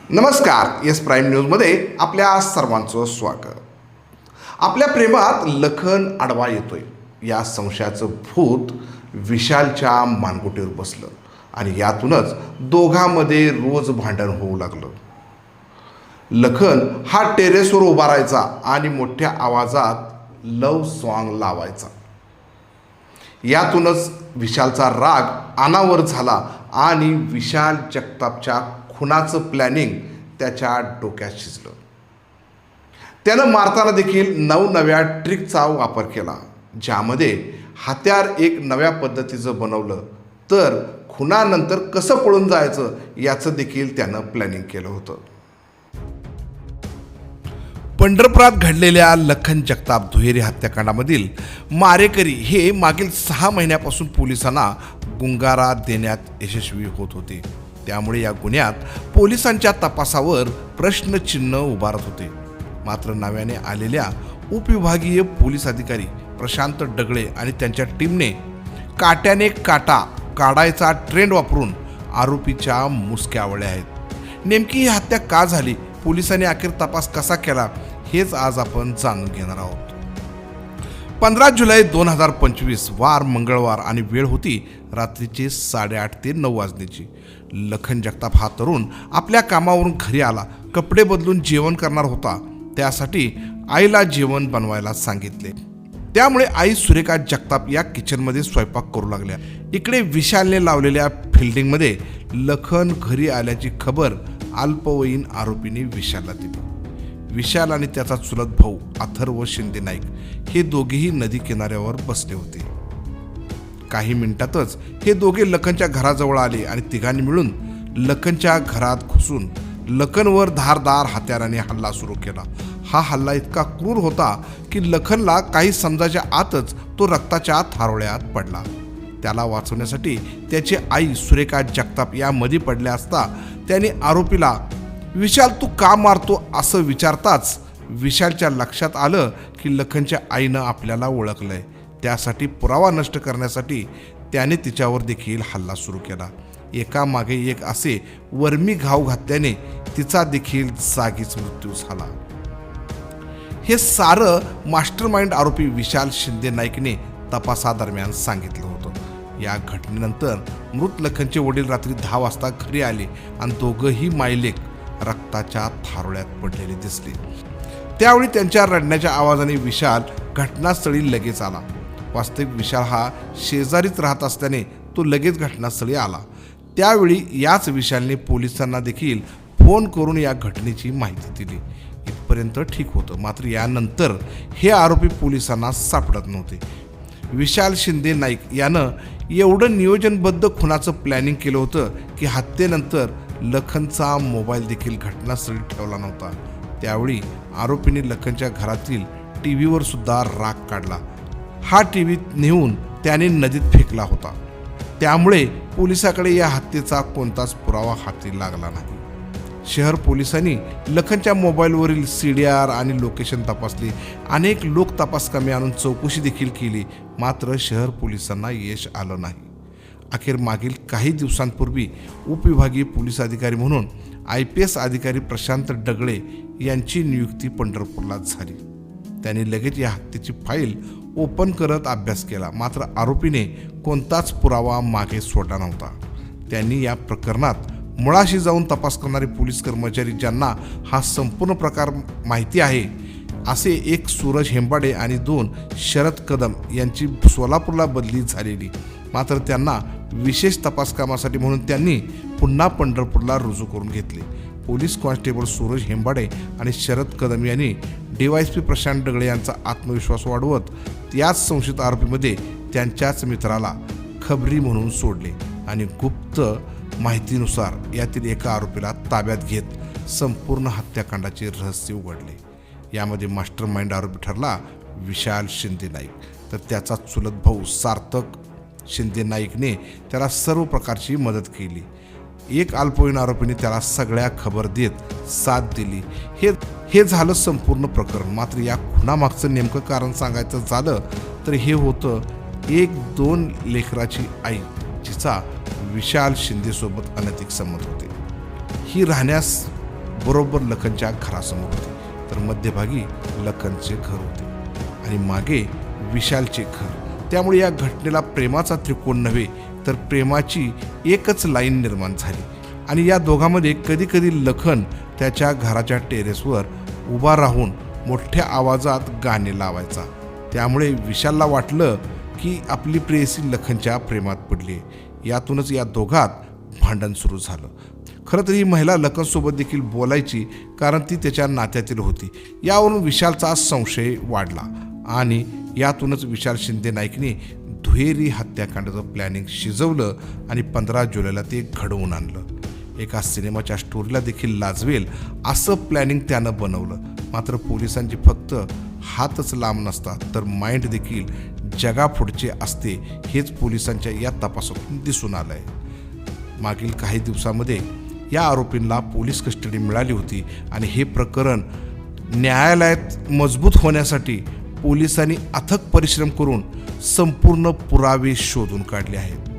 नमस्कार. S prime न्यूजमध्ये आपल्या सर्वांचं स्वागत. आपल्या प्रेमात लखन आडवा येतोय या संशयाचं भूत विशालच्या मानगुटीवर बसलं आणि यातूनच दोघांमध्ये रोज भांडण होऊ लागलं. लखन हा टेरेसवर उभा राहायचा आणि मोठ्या आवाजात लव सॉन्ग लावायचा. यातूनच विशालचा राग अनावर झाला आणि विशाल जगतापच्या खुनाचं प्लॅनिंग त्याच्या डोक्यात शिजलं. त्यानं मारताना देखील नवनव्या ट्रिकचा वापर केला, ज्यामध्ये हत्यार एक नव्या पद्धतीचं बनवलं तर खुनानंतर कसं पळून जायचं याचं देखील त्यानं प्लॅनिंग केलं होतं. पंढरपुरात घडलेल्या लखन जगताप दुहेरी हत्याकांडामधील मारेकरी हे मागील 6 महिन्यापासून पोलिसांना गुंगारा देण्यात यशस्वी होत होते. त्यामुळे या गुन्ह्यात पोलिसांच्या तपासावर प्रश्नचिन्ह उभारत होते. मात्र नव्याने आलेल्या उपविभागीय पोलीस अधिकारी प्रशांत डगळे आणि त्यांच्या टीमने काट्याने काटा काढायचा ट्रेंड वापरून आरोपीच्या मुसक्या आवळल्या आहेत. नेमकी ही हत्या का झाली, पोलिसांनी अखेर तपास कसा केला, हेच आज आपण जाणून घेणार आहोत. 15 जुलै 2025 वार मंगळवार आणि वेळ होती रात्रीचे 8:30 ते 9 वाजण्याची. लखन जगताप हा तरुण आपल्या कामावरून घरी आला. कपडे बदलून जेवण करणार होता. त्यासाठी आईला जेवण बनवायला सांगितले. त्यामुळे आई सुरेखा जगताप या किचनमध्ये स्वयंपाक करू लागल्या. इकडे विशालने लावलेल्या फिल्डिंगमध्ये लखन घरी आल्याची खबर अल्पवयीन आरोपीने विशालला दिली. विशाल आणि त्याचा चुलत भाऊ अथर्व शिंदे नाईक हे दोघेही नदी किनाऱ्यावर बसले होते. काही मिनिटातच हे दोघे लखनच्या घराजवळ आले आणि तिघांनी मिळून लखनच्या घरात घुसून लखनवर धारदार हत्याराने हल्ला सुरू केला. हा हल्ला इतका क्रूर होता की लखनला काही समजायच्या आतच तो रक्ताच्या थारोळ्यात पडला. त्याला वाचवण्यासाठी त्याची आई सुरेखा जगताप यामध्ये पडल्या असता त्याने आरोपीला विशाल तू का मारतो असं विचारताच विशालच्या लक्षात आलं की लखनच्या आईनं आपल्याला ओळखलंय. त्यासाठी पुरावा नष्ट करण्यासाठी त्याने तिच्यावर देखील हल्ला सुरू केला. एका मागे एक असे वर्मी घाव घातल्याने तिचा देखील जागीच मृत्यू झाला. हे सारं मास्टरमाइंड आरोपी विशाल शिंदे नाईकने तपासादरम्यान सांगितलं होतं. या घटनेनंतर मृत लखनचे वडील रात्री 10 वाजता घरी आले आणि दोघंही मायलेक रक्ताच्या थारोळ्यात पडलेले दिसले. त्यावेळी त्यांच्या रडण्याच्या आवाजाने विशाल घटनास्थळी लगेच आला. वास्तविक विशाल हा शेजारीच राहत असल्याने तो लगेच घटनास्थळी आला. त्यावेळी याच विशालने पोलिसांना देखील फोन करून या घटनेची माहिती दिली. इथपर्यंत ठीक होतं. मात्र यानंतर हे आरोपी पोलिसांना सापडत नव्हते. विशाल शिंदे नाईक यानं एवढं नियोजनबद्ध खुनाचं प्लॅनिंग केलं होतं की हत्येनंतर लखनचा मोबाईल देखील घटनास्थळी ठेवला नव्हता. त्यावेळी आरोपीने लखनच्या घरातील टीव्हीवर सुद्धा राग काढला. हा टीव्ही नेऊन त्याने नदीत फेकला होता. त्यामुळे पोलिसाकडे या हत्येचा कोणताच पुरावा हाती लागला नाही. शहर पोलिसांनी लखनच्या मोबाईलवरील CDR आणि लोकेशन तपासली. अनेक लोक तपास कामे आणून चौकशी देखील केली. मात्र शहर पोलिसांना यश आलं नाही. अखेर मागील काही दिवसांपूर्वी उपविभागीय पोलीस अधिकारी म्हणून IPS अधिकारी प्रशांत डगळे यांची नियुक्ती पंढरपूरला झाली. त्यांनी लगेच या हत्येची फाईल ओपन करत अभ्यास केला. मात्र आरोपीने कोणताच पुरावा मागे सोडला नव्हता. त्यांनी या प्रकरणात मुळाशी जाऊन तपास करणारे पोलीस कर्मचारी ज्यांना हा संपूर्ण प्रकार माहिती आहे असे एक सूरज हेंबाडे आणि 2 शरद कदम यांची सोलापूरला बदली झालेली. मात्र त्यांना विशेष तपास कामासाठी म्हणून त्यांनी पुन्हा पंढरपूरला रुजू करून घेतले. पोलीस कॉन्स्टेबल सूरज हेंबाडे आणि शरद कदम यांनी DYSP प्रशांत डगळे यांचा आत्मविश्वास वाढवत याच संशयित आरोपीमध्ये त्यांच्याच मित्राला खबरी म्हणून सोडले आणि गुप्त माहितीनुसार यातील एका आरोपीला ताब्यात घेत संपूर्ण हत्याकांडाचे रहस्य उघडले. यामध्ये मास्टर माइंड आरोपी ठरला विशाल शिंदे नाईक, तर त्याचा चुलत भाऊ सार्थक शिंदे नाईकने त्याला सर्व प्रकारची मदत केली. एक अल्पवयीन आरोपीने त्याला सगळ्या खबर देत साथ दिली. हे झालं संपूर्ण प्रकरण. मात्र या खुनामागचं नेमकं कारण सांगायचं झालं तर हे होतं 1-2 लेकराची आई, जिचा विशाल शिंदेसोबत अनैतिक संबंध होते. ही राहण्यास बरोबर लखनच्या घरासमोर होती, तर मध्यभागी लखनचे घर होते आणि मागे विशालचे घर. त्यामुळे या घटनेला प्रेमाचा त्रिकोण नव्हे तर प्रेमाची एकच लाईन निर्माण झाली आणि या दोघांमध्ये कधीकधी लखन त्याच्या घराच्या टेरेसवर उभा राहून मोठ्या आवाजात गाणे लावायचा. त्यामुळे विशालला वाटलं की आपली प्रेयसी लखनच्या प्रेमात पडली. यातूनच या दोघात भांडण सुरू झालं. खरं तर ही महिला लखनसोबत देखील बोलायची, कारण ती त्याच्या नात्यातील होती. यावरून विशालचा संशय वाढला आणि यातूनच विशाल शिंदे नाईकने दुहेरी हत्याकांडाचं प्लॅनिंग शिजवलं आणि 15 जुलैला ते घडवून आणलं. एका सिनेमाच्या स्टोरीला देखील लाजवेल असं प्लॅनिंग त्यानं बनवलं. मात्र पोलिसांचे फक्त हातच लांब नसतात तर माइंड देखील जगापुढचे असते, हेच पोलिसांच्या या तपासातून दिसून आलंय. मागील काही दिवसामध्ये या आरोपींना पोलीस कस्टडी मिळाली होती आणि हे प्रकरण न्यायालयात मजबूत होण्यासाठी पोलिसांनी अथक परिश्रम करून संपूर्ण पुरावे शोधून काढले आहेत.